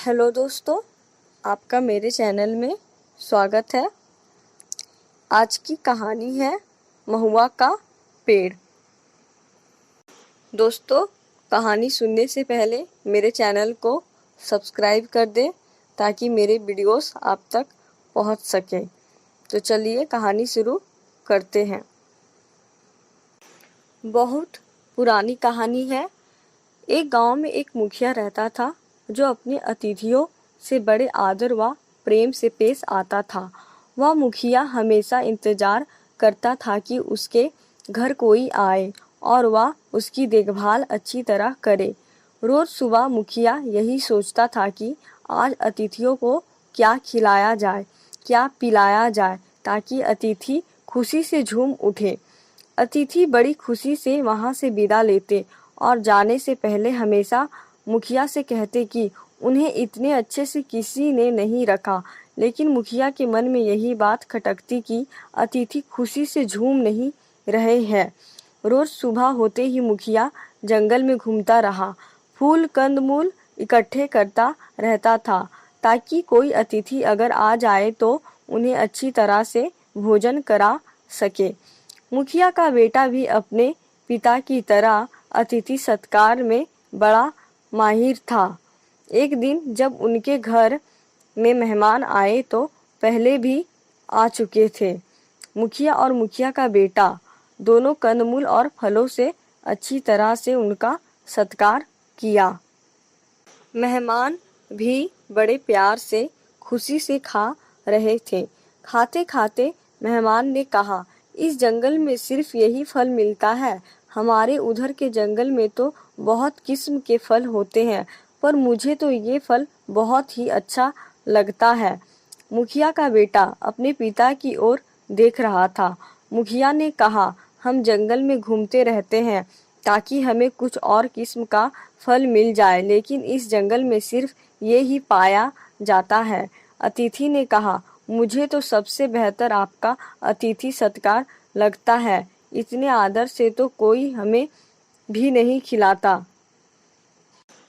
Hello दोस्तों, आपका मेरे चैनल में स्वागत है। आज की कहानी है महुआ का पेड़। दोस्तों, कहानी सुनने से पहले मेरे चैनल को सब्सक्राइब कर दें ताकि मेरे वीडियोस आप तक पहुंच सकें। तो चलिए कहानी शुरू करते हैं। बहुत पुरानी कहानी है। एक गांव में एक मुखिया रहता था जो अपने अतिथियों से बड़े आदर व प्रेम से पेश आता था। वह मुखिया हमेशा इंतजार करता था कि उसके घर कोई आए और वह उसकी देखभाल अच्छी तरह करे। रोज सुबह मुखिया यही सोचता था कि आज अतिथियों को क्या खिलाया जाए, क्या पिलाया जाए ताकि अतिथि खुशी से झूम उठे। अतिथि बड़ी खुशी से वहां से विदा लेते और जाने से पहले हमेशा मुखिया से कहते कि उन्हें इतने अच्छे से किसी ने नहीं रखा। लेकिन मुखिया के मन में यही बात खटकती कि अतिथि खुशी से झूम नहीं रहे हैं। रोज सुबह होते ही मुखिया जंगल में घूमता रहा, फूल कंदमूल इकट्ठे करता रहता था ताकि कोई अतिथि अगर आ जाए तो उन्हें अच्छी तरह से भोजन करा सके। मुखिया का बेटा भी अपने पिता की तरह अतिथि सत्कार में बड़ा माहिर था। एक दिन जब उनके घर में मेहमान आए तो पहले भी आ चुके थे। मुखिया और मुखिया का बेटा दोनों कंदमूल और फलों से अच्छी तरह से उनका सत्कार किया। मेहमान भी बड़े प्यार से खुशी से खा रहे थे। खाते खाते मेहमान ने कहा, इस जंगल में सिर्फ यही फल मिलता है। हमारे उधर के जंगल में तो बहुत किस्म के फल होते हैं, पर मुझे तो ये फल बहुत ही अच्छा लगता है। मुखिया का बेटा अपने पिता की ओर देख रहा था। मुखिया ने कहा, हम जंगल में घूमते रहते हैं ताकि हमें कुछ और किस्म का फल मिल जाए, लेकिन इस जंगल में सिर्फ ये ही पाया जाता है। अतिथि ने कहा, मुझे तो सबसे बेहतर आपका अतिथि सत्कार लगता है। इतने आदर से तो कोई हमें भी नहीं खिलाता।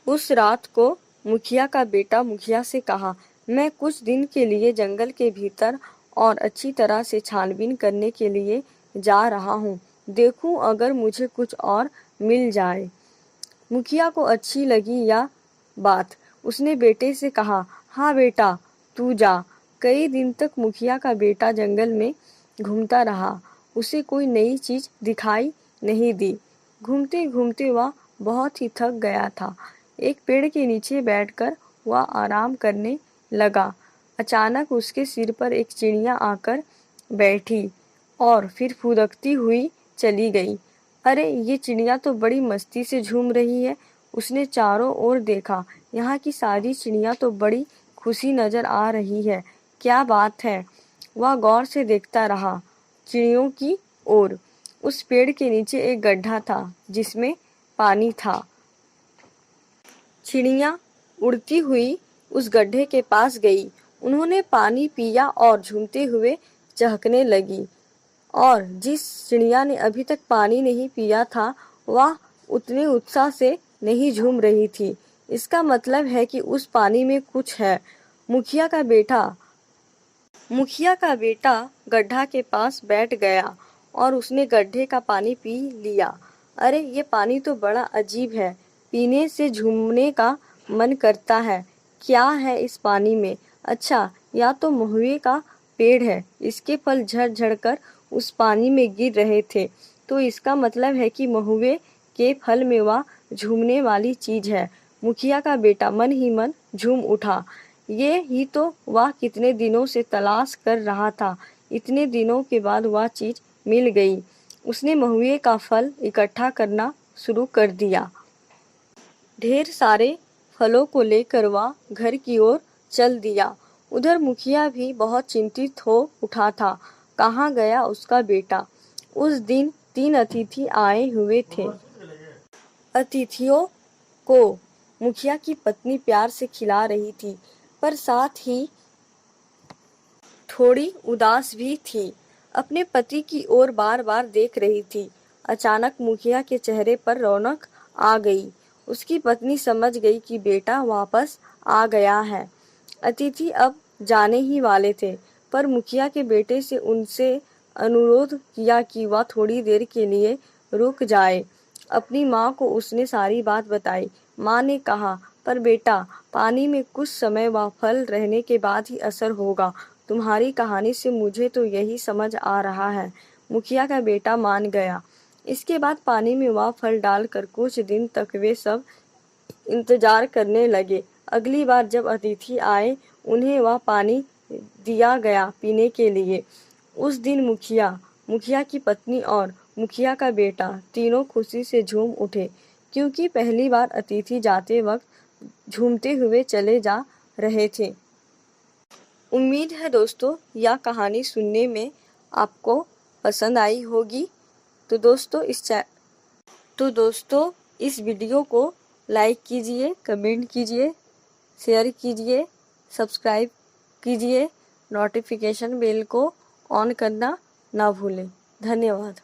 उस रात को मुखिया का बेटा मुखिया से कहा, मैं कुछ दिन के लिए जंगल के भीतर और अच्छी तरह से छानबीन करने के लिए जा रहा हूँ। देखूं अगर मुझे कुछ और मिल जाए। मुखिया को अच्छी लगी यह बात। उसने बेटे से कहा, हाँ बेटा, तू जा। कई दिन तक मुखिया का बेटा जंगल में घूमता रहा। उसे कोई नई चीज दिखाई नहीं दी। घूमते घूमते वह बहुत ही थक गया था। एक पेड़ के नीचे बैठकर वह आराम करने लगा। अचानक उसके सिर पर एक चिड़िया आकर बैठी और फिर फुदकती हुई चली गई। अरे, ये चिड़िया तो बड़ी मस्ती से झूम रही है। उसने चारों ओर देखा। यहाँ की सारी चिड़िया तो बड़ी खुशी नजर आ रही है। क्या बात है? वह गौर से देखता रहा चिड़ियों की ओर। उस पेड़ के नीचे एक गड्ढा था जिसमें पानी था। चिड़िया उड़ती हुई उस गड्ढे के पास गई। उन्होंने पानी पिया और झूमते हुए चहकने लगी। और जिस चिड़िया ने अभी तक पानी नहीं पिया था वह उतने उत्साह से नहीं झूम रही थी। इसका मतलब है कि उस पानी में कुछ है। मुखिया का बेटा गड्ढा के पास बैठ गया और उसने गड्ढे का पानी पी लिया। अरे, ये पानी तो बड़ा अजीब है। पीने से झूमने का मन करता है। क्या है इस पानी में? अच्छा, या तो महुए का पेड़ है। इसके फल झड़ झड़ कर उस पानी में गिर रहे थे, तो इसका मतलब है कि महुए के फल में वह झूमने वाली चीज है। मुखिया का बेटा मन ही मन झूम उठा। ये ही तो वह कितने दिनों से तलाश कर रहा था। इतने दिनों के बाद वह चीज मिल गई। उसने महुए का फल इकट्ठा करना शुरू कर दिया। ढेर सारे फलों को लेकर वह घर की ओर चल दिया। उधर मुखिया भी बहुत चिंतित हो उठा था। कहाँ गया उसका बेटा? उस दिन 3 अतिथि आए हुए थे। अतिथियों को मुखिया की पत्नी प्यार से खिला रही थी, पर साथ ही थोड़ी उदास भी थी। अपने पति की ओर बार बार देख रही थी। अचानक मुखिया के चेहरे पर रौनक आ गई। उसकी पत्नी समझ गई कि बेटा वापस आ गया है। अतिथि अब जाने ही वाले थे, पर मुखिया के बेटे से उनसे अनुरोध किया कि वह थोड़ी देर के लिए रुक जाए। अपनी माँ को उसने सारी बात बताई। माँ ने कहा, पर बेटा, पानी में कुछ समय व फल रहने के बाद ही असर होगा। तुम्हारी कहानी से मुझे तो यही समझ आ रहा है। मुखिया का बेटा मान गया। इसके बाद पानी में वह फल डालकर कुछ दिन तक वे सब इंतजार करने लगे। अगली बार जब अतिथि आए, उन्हें वह पानी दिया गया पीने के लिए। उस दिन मुखिया की पत्नी और मुखिया का बेटा तीनों खुशी से झूम उठे, क्योंकि पहली बार अतिथि जाते वक्त झूमते हुए चले जा रहे थे। उम्मीद है दोस्तों यह कहानी सुनने में आपको पसंद आई होगी। तो दोस्तों इस वीडियो को लाइक कीजिए, कमेंट कीजिए, शेयर कीजिए, सब्सक्राइब कीजिए, नोटिफिकेशन बेल को ऑन करना ना भूलें। धन्यवाद।